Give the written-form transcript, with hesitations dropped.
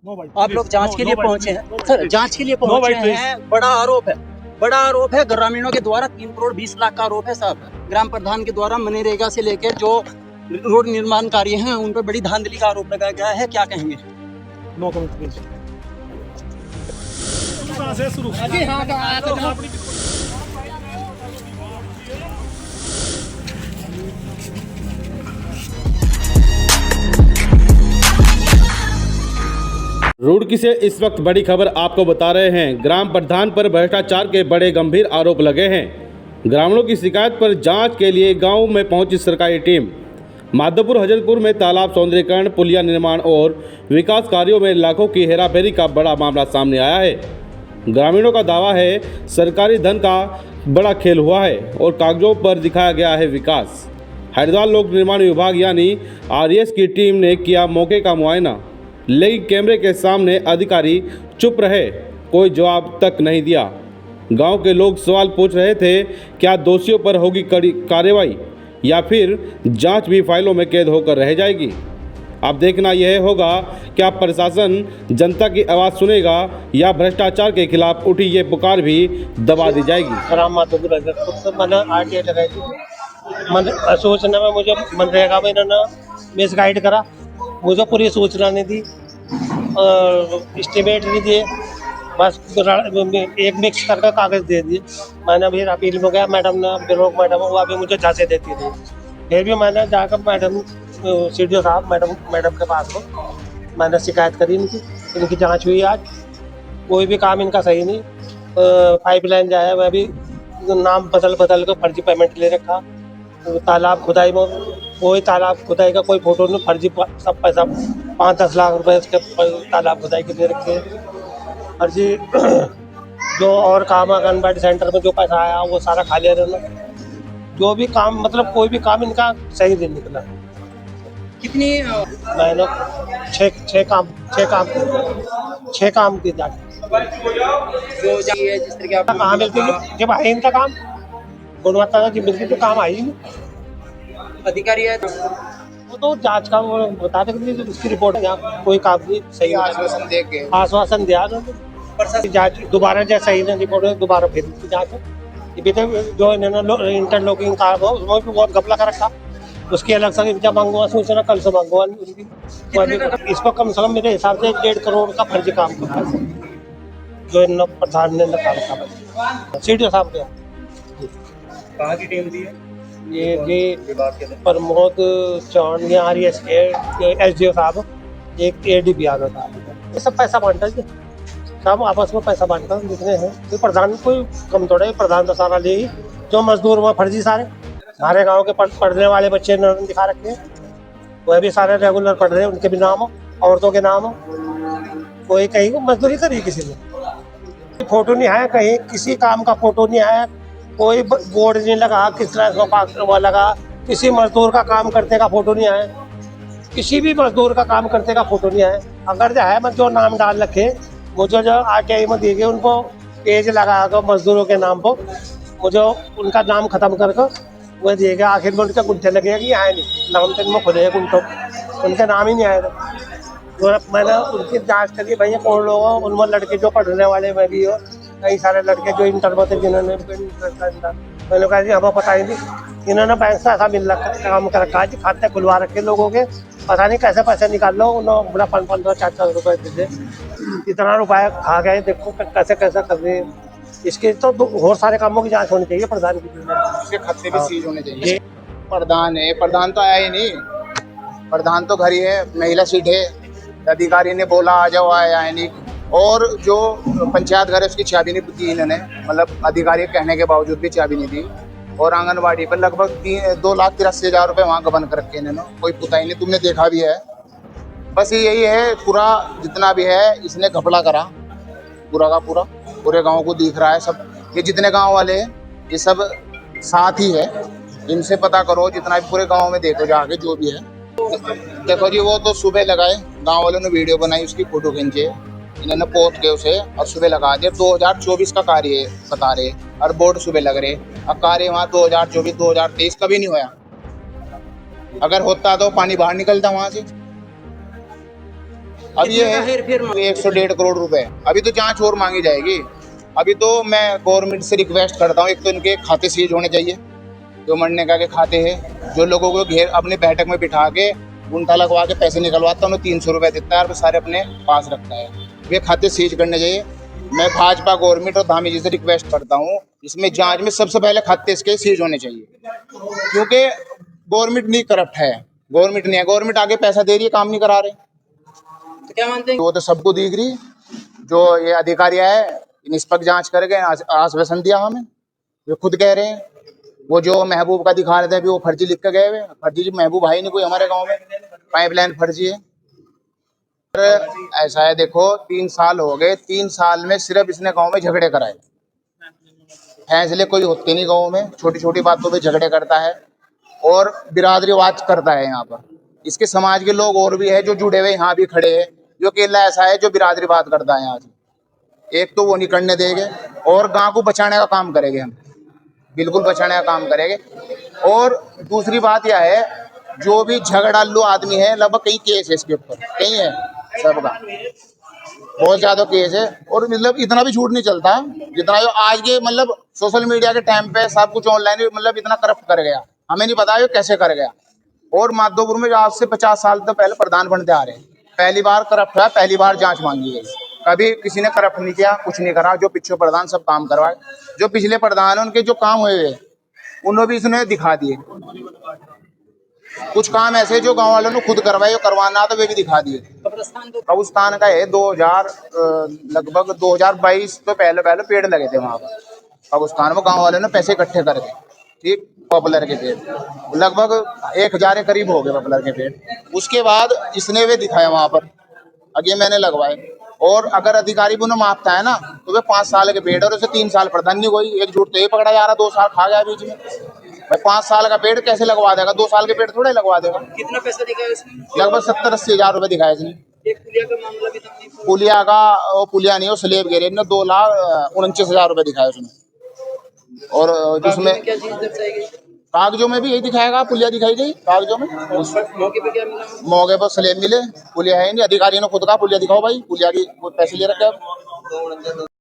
आप लोग जांच के लिए पहुंचे हैं सर, जांच के लिए पहुंचे हैं। बड़ा आरोप है ग्रामीणों के द्वारा 3 करोड़ 20 लाख का आरोप है साहब। ग्राम प्रधान के द्वारा मनरेगा से लेकर जो रोड निर्माण कार्य हैं उन पर बड़ी धांधली का आरोप लगाया गया है। क्या कहेंगे? No comment please. रुड़की से इस वक्त बड़ी खबर आपको बता रहे हैं। ग्राम प्रधान पर भ्रष्टाचार के बड़े गंभीर आरोप लगे हैं। ग्रामीणों की शिकायत पर जांच के लिए गांव में पहुंची सरकारी टीम। माधोपुर हजरतपुर में तालाब सौंदर्यीकरण, पुलिया निर्माण और विकास कार्यों में लाखों की हेराफेरी का बड़ा मामला सामने आया है। ग्रामीणों का दावा है सरकारी धन का बड़ा खेल हुआ है और कागजों पर दिखाया गया है विकास। हरिद्वार लोक निर्माण विभाग यानी आरएस की टीम ने किया मौके का मुआयना, लेकिन कैमरे के सामने अधिकारी चुप रहे, कोई जवाब तक नहीं दिया। गांव के लोग सवाल पूछ रहे थे, क्या दोषियों पर होगी कड़ी कार्रवाई या फिर जांच भी फाइलों में कैद होकर रह जाएगी? अब देखना यह होगा क्या प्रशासन जनता की आवाज़ सुनेगा या भ्रष्टाचार के खिलाफ उठी ये पुकार भी दबा दी जाएगी। राम माधोपुर हजरतपुर से मैंने RTI लगाई थी। सूचना में मुझे मनरेगा में इन्होंने मिसगाइड करा, मुझे पूरी सूचना नहीं दी, एस्टिमेट नहीं दिए, बस एक मिक्स करके कागज़ दे दिए। मैंने अभी अपील में गया, मैडम ने ब्लॉक मैडम वो अभी मुझे झांसे देती थी। फिर भी मैंने जाकर मैडम CDO साहब मैडम के पास में मैंने शिकायत करी इनकी जांच हुई। आज कोई भी काम इनका सही नहीं। पाइपलाइन जो है वह भी नाम बदल के फर्जी पेमेंट ले रखा। तालाब खुदाई में कोई तालाब खुदाई का कोई फोटो नहीं, फर्जी सब पैसा 5-10 लाख रुपए इसके तालाब खुदाई के दे रखे हैं। फर्जी जो और काम आंगनबाड़ी सेंटर में जो पैसा आया वो सारा खा लिया रहना। जो भी काम मतलब कोई भी काम इनका सही नहीं निकला। कितनी मैंने छः काम की जांच जिस तरह की कहाँ मिलती है जब है इनका काम गुणवत्ता का जब मिलती तो काम आई नहीं। अधिकारी है वो तो जांच का वो बता देंगे उसकी रिपोर्ट है। यहाँ कोई काम नहीं सही आश्वासन दिया जांच दोबारा जैसा सही नहीं रिपोर्ट है दोबारा फिर जांच जो इन्होंने इंटरलॉकिंग काम हो उसमें भी बहुत घपला कर रखा। उसकी अलग से जब मंगवा सूचना कल से मंगवा उनकी इसको कम से कम मेरे हिसाब से 1.5 करोड़ का फर्जी काम करता है जो इन प्रधान ने निकाल रखा। CDO साहब के कहाँ की टीम थी ये प्रमोद चौहान या RS के SDO साहब, एक ADP आ गया। ये सब पैसा बांटा है, सब आपस में पैसा बांटता जितने हैं। तो प्रधान कोई कम थोड़ा है, प्रधान तो सारा ले ही जो मजदूर हुआ फर्जी सारे गांव के पढ़ने वाले बच्चे दिखा रखे हैं, वह भी सारे रेगुलर पढ़ रहे हैं, उनके भी नाम हो, औरतों के नाम हो। कोई कहीं को मजदूरी करी किसी ने, फोटो नहीं आया कहीं, किसी काम का फोटो नहीं आया, कोई बोर्ड नहीं लगा, किस तरह वो लगा, किसी मजदूर का काम करते का फोटो नहीं आया, किसी भी मजदूर का काम करते का फोटो नहीं आया। अगर जो है मैं जो नाम डाल रखे मुझे जो RTI में दिए गए उनको पेज लगा कर मजदूरों के नाम पर मुझे उनका नाम खत्म करके वह दिए गए। आखिर में उनके गुंठे लगेगा कि आए नहीं, नाम तक में खुले गुंठों उनके नाम ही नहीं आए थे। मैंने उनकी जांच करी भैया कौन लोग हो, उनमें लड़के जो पढ़ने वाले में भी हो, कई सारे लड़के जो इंटर में थे जिन्होंने मैंने कहा जी हमें पता ही नहीं। इन्होंने बैंक से ऐसा मिल रखा काम कर रखा है जी, खाते खुलवा रखे लोगों के, पता नहीं कैसे पैसे निकाल लो। उन्होंने बड़ा 500-400 रुपये दे इतना रुपया खा गए। देखो कैसे कैसे कर रहे हैं। इसके तो और सारे कामों की जांच होनी चाहिए प्रधान की, इसके खाते भी सीज होने चाहिए। प्रधान है, प्रधान तो आया ही नहीं, प्रधान तो घर ही है, महिला सीट है। अधिकारी ने बोला आ जाओ, आया है नहीं। और जो पंचायत घर है उसकी चाबी नहीं दी इन्होंने, मतलब अधिकारी कहने के बावजूद भी चाबी नहीं दी। और आंगनबाड़ी पर लगभग 2,83,000 रुपये वहाँ का बन कर रखे इन्होंने, कोई पुता ही नहीं, तुमने देखा भी है। बस यही है, पूरा जितना भी है इसने घपला करा, पूरा का पूरा पूरे गांव को दिख रहा है सब। ये जितने गांव वाले हैं ये सब साथ ही है, इनसे पता करो जितना भी पूरे गांव में देखो जाके जो भी है। देखो जी वो तो सुबह लगाए, गांव वालों ने वीडियो बनाई, उसकी फोटो खींचे, इन्होंने पोस्ट के उसे और सुबह लगा दिया। 2024 का कार्य है बता रहे, और बोर्ड सुबह लग रहे। अब कार्य वहाँ 2024-2023 कभी नहीं हुआ। अगर होता तो पानी बाहर निकलता वहाँ से। अब ये कितने का हेरफेर है मांगे? 100-150 करोड़ रुपए। अभी तो जांच और मांगी जाएगी। अभी तो मैं गवर्नमेंट से रिक्वेस्ट करता हूँ, एक तो इनके खाते सीज होने चाहिए, जो मनरेगा के खाते हैं, जो लोगों को घेर अपने बैठक में बिठा के गुंठा लगवा के पैसे निकलवाता है, उन्हें 300 रुपये देता है और सारे अपने पास रखता है। वे खाते सीज करने चाहिए। मैं भाजपा गवर्नमेंट और धामी जी से रिक्वेस्ट करता हूँ, इसमें जांच में सबसे पहले खाते इसके सीज होने चाहिए, क्योंकि गवर्नमेंट नहीं करप्ट है, गवर्नमेंट नहीं है, गवर्नमेंट आगे पैसा दे रही है, काम नहीं करा रहे। तो क्या मानते हैं? वो तो सबको दिख रही, जो ये अधिकारी है निष्पक्ष जांच करेंगे, आश्वासन दिया हमें, वे खुद कह रहे हैं। वो जो महबूब का दिखा रहे थे अभी, वो फर्जी लिख के गए हुए, फर्जी महबूब है ही नहीं कोई हमारे गांव में, पाइपलाइन फर्जी है। ऐसा है, देखो 3 साल हो गए, 3 साल में सिर्फ इसने गांव में झगड़े कराए, फैसले कोई होते नहीं गांव में, छोटी छोटी बातों पे झगड़े करता है और बिरादरीवाद करता है। यहाँ पर इसके समाज के लोग और भी है जो जुड़े हुए यहाँ भी खड़े हैं, जो अकेला ऐसा है जो बिरादरीवाद करता है यहाँ से। एक तो वो नहीं करने देंगे और गांव को बचाने का काम करेंगे, हम बिल्कुल बचाने का काम करेंगे। और दूसरी बात यह है, जो भी झगड़ालू आदमी है लगभग कई केस है इसके ऊपर, कई है सबका, बहुत ज्यादा केस है। और मतलब इतना भी झूठ नहीं चलता जितना जो आज के मतलब सोशल मीडिया के टाइम पे सब कुछ ऑनलाइन मतलब इतना करप्ट कर गया, हमें नहीं पता ये कैसे कर गया। और माधोपुर में आज से 50 साल तो पहले प्रधान बनते आ रहे हैं, पहली बार करप्ट हुआ, पहली बार जांच मांगी गई। कभी किसी ने करप्ट नहीं किया, कुछ नहीं करा। जो पिछले प्रधान सब काम करवाए, जो पिछले प्रधान है उनके जो काम हुए उन्होंने भी इसने दिखा दिए। कुछ काम ऐसे जो गांव वालों ने खुद करवाए, जो करवाना था वे भी दिखा दिए। कब्रिस्तान का है 2000 लगभग 2022 तो पहले पेड़ लगे थे वहां पर कब्रिस्तान में, गांव वालों ने पैसे इकट्ठे करके, ठीक, पॉपुलर के पेड़ लगभग 1000 के करीब हो गए पॉपुलर के पेड़। उसके बाद इसने वे दिखाया वहां पर, आगे मैंने लगवाए। और अगर अधिकारी भी उन्हें मापता है ना तो वे 5 साल के पेड़ और उसे 3 साल प्रधान नहीं कोई, एक झूठ तो ये पकड़ा जा रहा, 2 साल खा गया बीच में। भाई 5 साल का पेड़ कैसे लगवा देगा, 2 साल के पेड़ थोड़े लगवा देगा। कितना पैसा दिखाया इसने? लगभग 70-80 हजार रुपए दिखाया इसने। एक पुलिया का मामला भी था, पुलिया का, वो पुलिया नहीं, वो स्लेब गिरे ने 2,49,000 रुपए दिखाए उसने। और जिसमें क्या चीज दर्शाई गई? कागजों में भी यही दिखाएगा, पुलिया दिखाई गई कागजों में। मौके पे क्या मिला? मौके पर स्लेब मिले, पुलिया है नहीं। अधिकारी ने खुद कहा पुलिया दिखाओ भाई, पुलिया की पैसे ले रखे।